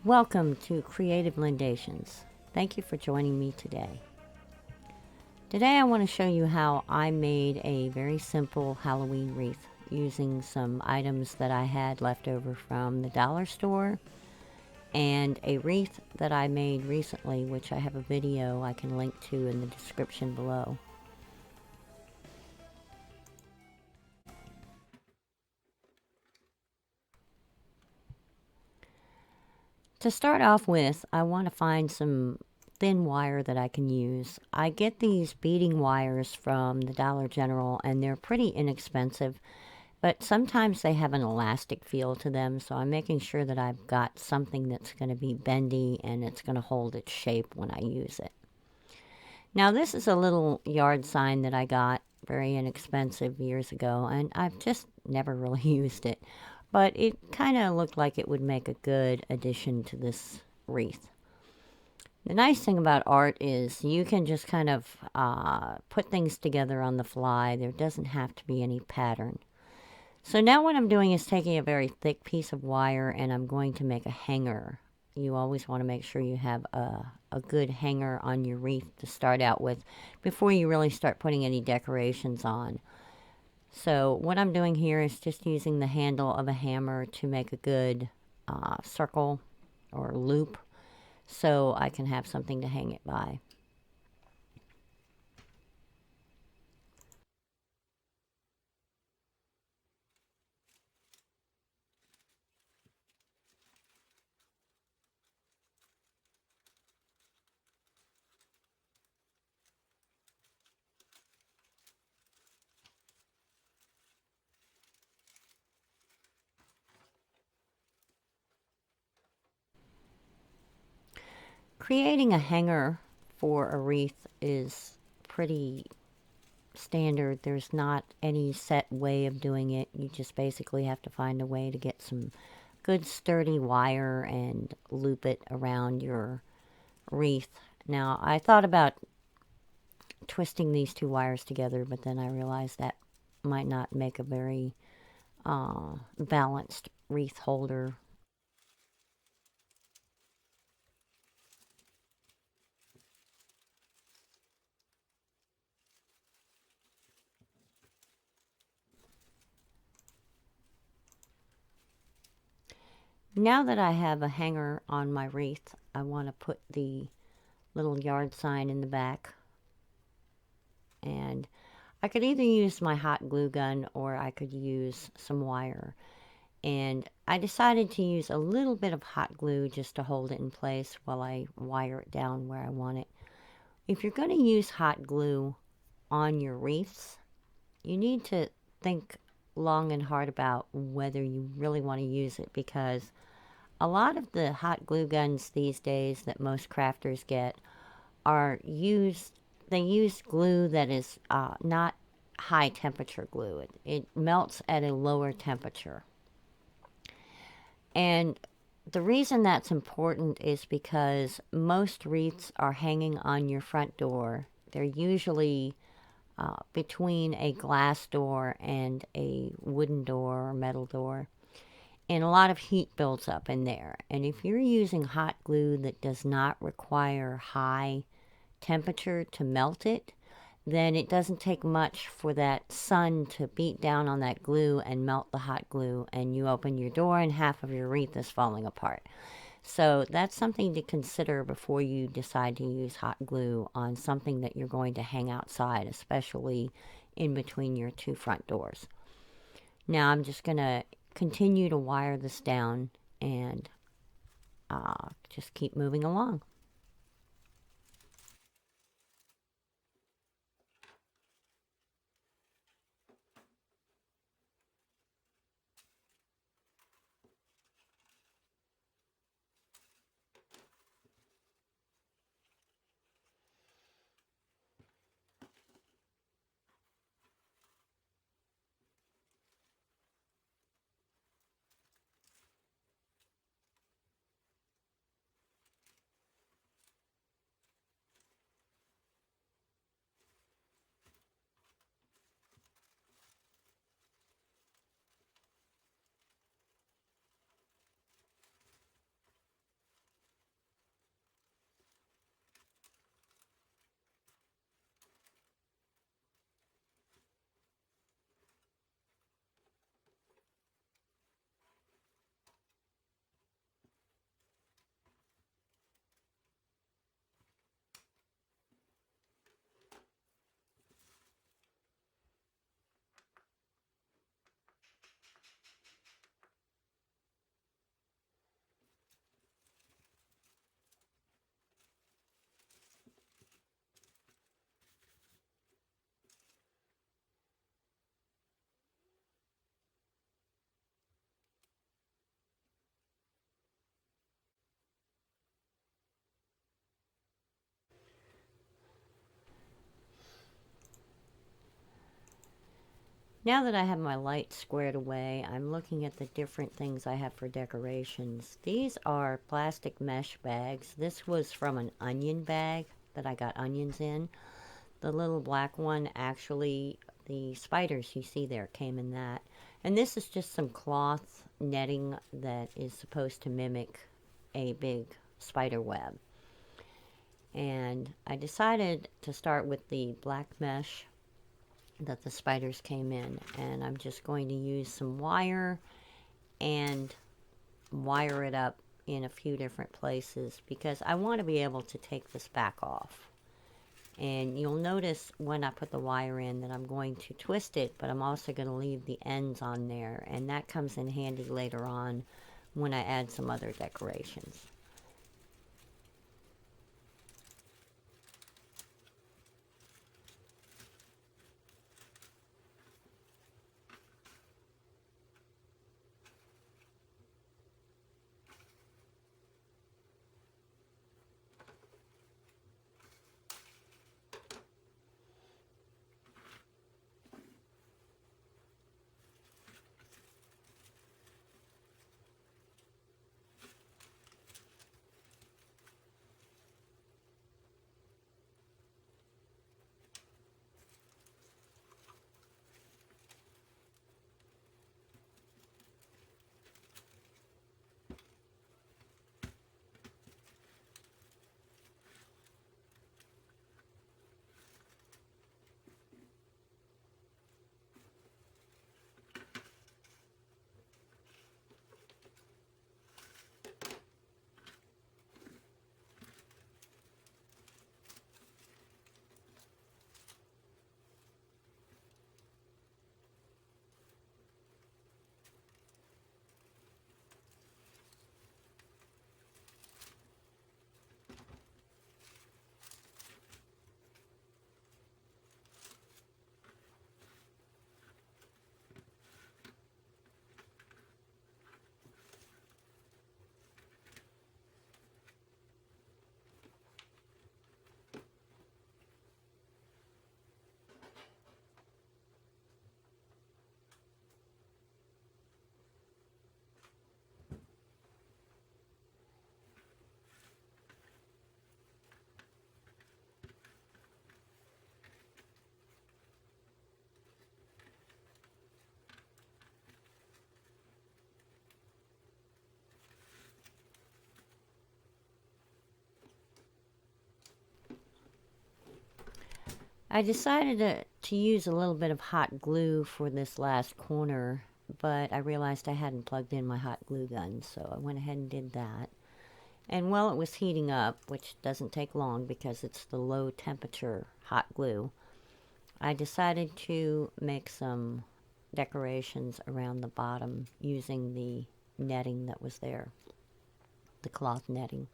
Welcome to Creative Lendations. Thank you for joining me today. Today I want to show you how I made a very simple Halloween wreath using some items that I had left over from the dollar store and a wreath that I made recently, which I have a video I can link to in the description below. To start off with, I want to find some thin wire that I can use. I get these beading wires from the Dollar General and they're pretty inexpensive, but sometimes they have an elastic feel to them, so I'm making sure that I've got something that's going to be bendy and it's going to hold its shape when I use it. Now this is a little yard sign that I got very inexpensive years ago, and I've just never really used it. But it kind of looked like it would make a good addition to this wreath. The nice thing about art is you can just kind of put things together on the fly. There doesn't have to be any pattern. So now what I'm doing is taking a very thick piece of wire and I'm going to make a hanger. You always want to make sure you have a good hanger on your wreath to start out with before you really start putting any decorations on. So what I'm doing here is just using the handle of a hammer to make a good circle or loop so I can have something to hang it by. Creating a hanger for a wreath is pretty standard. There's not any set way of doing it. You just basically have to find a way to get some good sturdy wire and loop it around your wreath. Now, I thought about twisting these two wires together, but then I realized that might not make a very balanced wreath holder. Now that I have a hanger on my wreath, I want to put the little yard sign in the back. And I could either use my hot glue gun or I could use some wire. And I decided to use a little bit of hot glue just to hold it in place while I wire it down where I want it. If you're going to use hot glue on your wreaths, you need to think long and hard about whether you really want to use it, because a lot of the hot glue guns these days that most crafters get are used, they use glue that is not high temperature glue. It melts at a lower temperature. And the reason that's important is because most wreaths are hanging on your front door. They're usually between a glass door and a wooden door or metal door. And a lot of heat builds up in there. And if you're using hot glue that does not require high temperature to melt it, then it doesn't take much for that sun to beat down on that glue and melt the hot glue, and you open your door and half of your wreath is falling apart. So that's something to consider before you decide to use hot glue on something that you're going to hang outside, especially in between your two front doors. Now I'm just going to continue to wire this down and just keep moving along. Now that I have my light squared away, I'm looking at the different things I have for decorations. These are plastic mesh bags. This was from an onion bag that I got onions in. The little black one, actually, the spiders you see there came in that. And this is just some cloth netting that is supposed to mimic a big spider web. And I decided to start with the black mesh that the spiders came in. And I'm just going to use some wire and wire it up in a few different places because I want to be able to take this back off. And you'll notice when I put the wire in that I'm going to twist it, but I'm also going to leave the ends on there. And that comes in handy later on when I add some other decorations. I decided to use a little bit of hot glue for this last corner, but I realized I hadn't plugged in my hot glue gun, so I went ahead and did that. And while it was heating up, which doesn't take long because it's the low temperature hot glue, I decided to make some decorations around the bottom using the netting that was there, the cloth netting.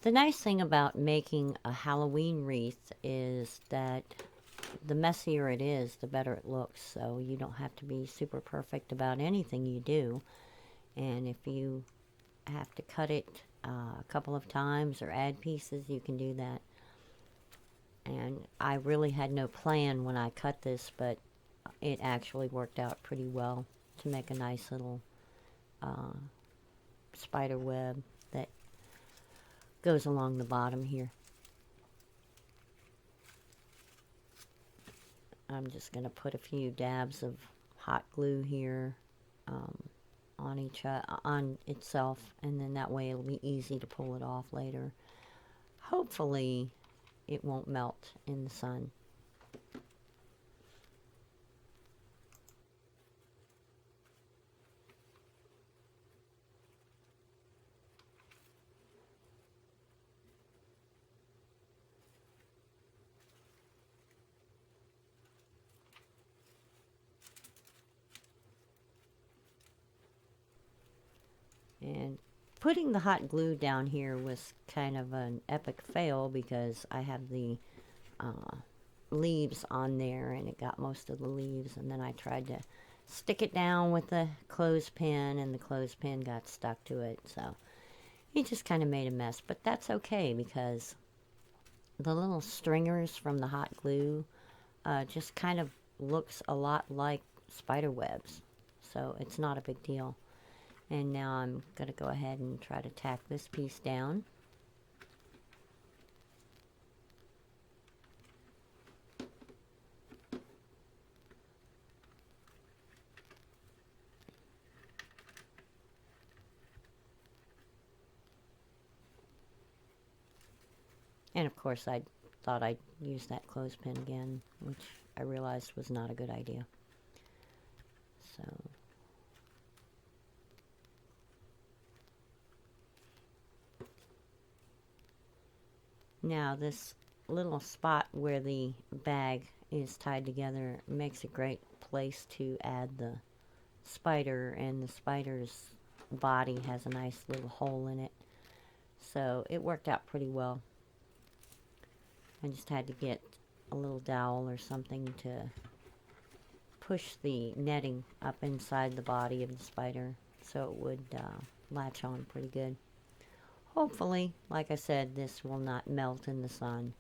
The nice thing about making a Halloween wreath is that the messier it is, the better it looks. So you don't have to be super perfect about anything you do. And if you have to cut it a couple of times or add pieces, you can do that. And I really had no plan when I cut this, but it actually worked out pretty well to make a nice little uh, spider web that goes along the bottom here. I'm just going to put a few dabs of hot glue here um, on itself, and then that way it'll be easy to pull it off later. Hopefully it won't melt in the sun. And putting the hot glue down here was kind of an epic fail because I have the uh, leaves on there, and it got most of the leaves, and then I tried to stick it down with the clothespin, and the clothespin got stuck to it, so he just kind of made a mess. But that's okay, because the little stringers from the hot glue just kind of looks a lot like spider webs, so it's not a big deal. And now I'm going to go ahead and try to tack this piece down. And of course, I thought I'd use that clothespin again, which I realized was not a good idea. So now this little spot where the bag is tied together makes a great place to add the spider, and the spider's body has a nice little hole in it. So it worked out pretty well. I just had to get a little dowel or something to push the netting up inside the body of the spider so it would latch on pretty good. Hopefully, like I said, this will not melt in the sun.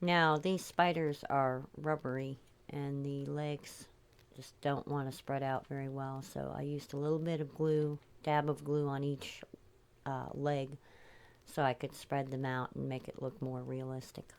Now, these spiders are rubbery, and the legs just don't want to spread out very well, so I used a little bit of glue, dab of glue on each leg, so I could spread them out and make it look more realistic.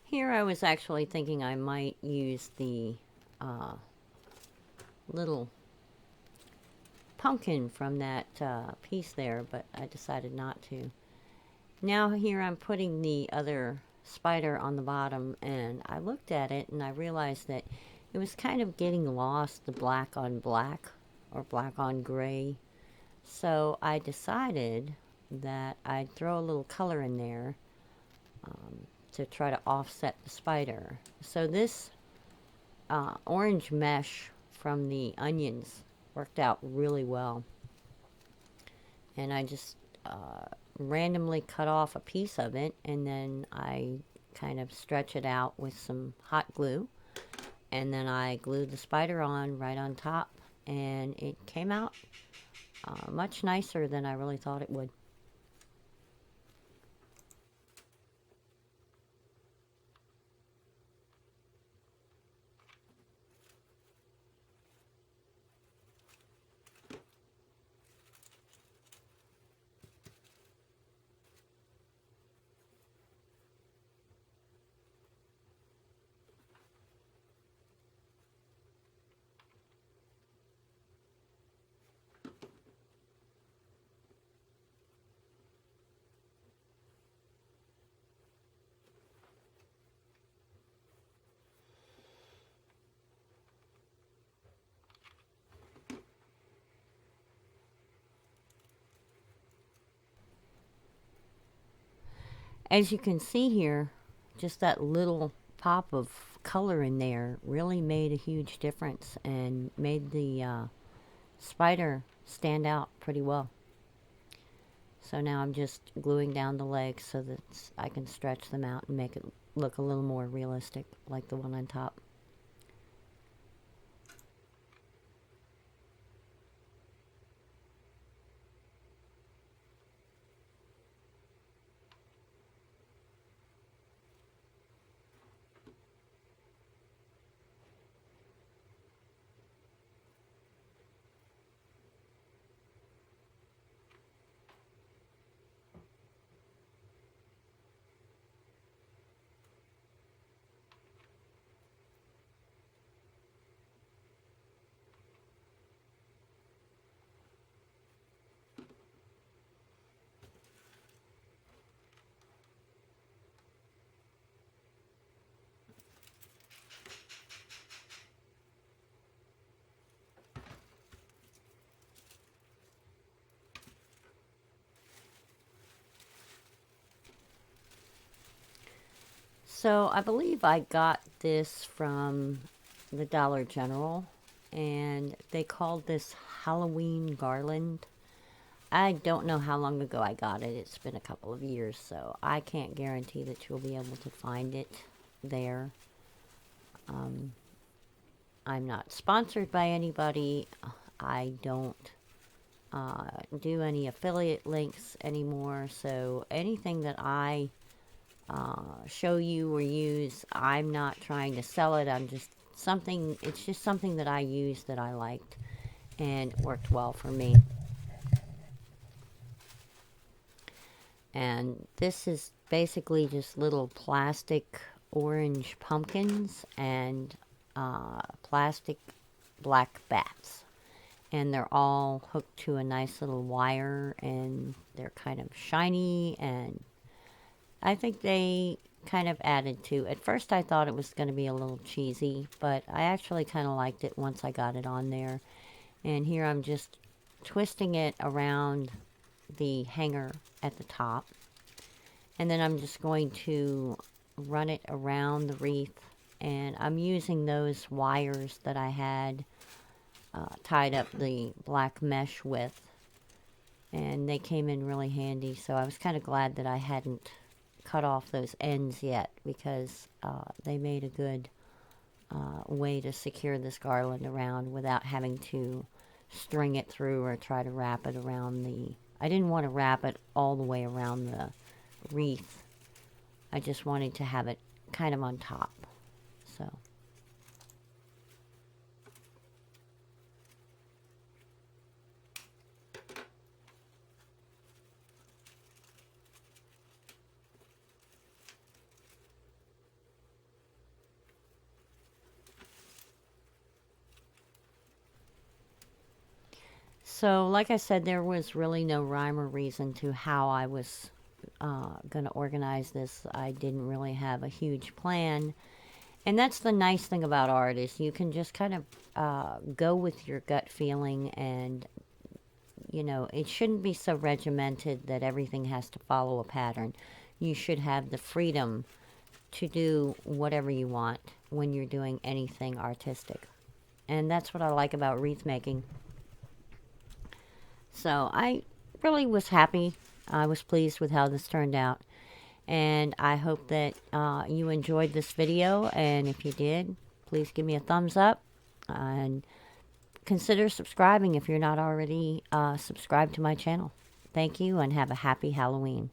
Here I was actually thinking I might use the uh, little pumpkin from that piece there, but I decided not to. Now here I'm putting the other spider on the bottom, and I looked at it and I realized that it was kind of getting lost, the black on black or black on gray. So I decided that I'd throw a little color in there to try to offset the spider. So this orange mesh from the onions worked out really well. And I just randomly cut off a piece of it, and then I kind of stretch it out with some hot glue, and then I glued the spider on right on top, and it came out much nicer than I really thought it would. As you can see here, just that little pop of color in there really made a huge difference and made the spider stand out pretty well. So now I'm just gluing down the legs so that I can stretch them out and make it look a little more realistic, like the one on top. So I believe I got this from the Dollar General, and they called this Halloween garland. I don't know how long ago I got it. It's been a couple of years, so I can't guarantee that you'll be able to find it there. Um, I'm not sponsored by anybody. I don't do any affiliate links anymore, so anything that I show you or use, I'm not trying to sell it. It's just something that I used that I liked and it worked well for me. And this is basically just little plastic orange pumpkins and plastic black bats. And they're all hooked to a nice little wire, and they're kind of shiny, and I think they kind of added to. At first I thought it was going to be a little cheesy, but I actually kind of liked it once I got it on there. And here I'm just twisting it around the hanger at the top. And then I'm just going to run it around the wreath. And I'm using those wires that I had tied up the black mesh with. And they came in really handy. So I was kind of glad that I hadn't cut off those ends yet, because they made a good way to secure this garland around without having to string it through or try to wrap it around the... I didn't want to wrap it all the way around the wreath. I just wanted to have it kind of on top. So... So, like I said, there was really no rhyme or reason to how I was going to organize this. I didn't really have a huge plan. And that's the nice thing about art, is you can just kind of go with your gut feeling, and, you know, it shouldn't be so regimented that everything has to follow a pattern. You should have the freedom to do whatever you want when you're doing anything artistic. And that's what I like about wreath making. So I really was happy. I was pleased with how this turned out. And I hope that you enjoyed this video. And if you did, please give me a thumbs up. And consider subscribing if you're not already subscribed to my channel. Thank you, and have a happy Halloween.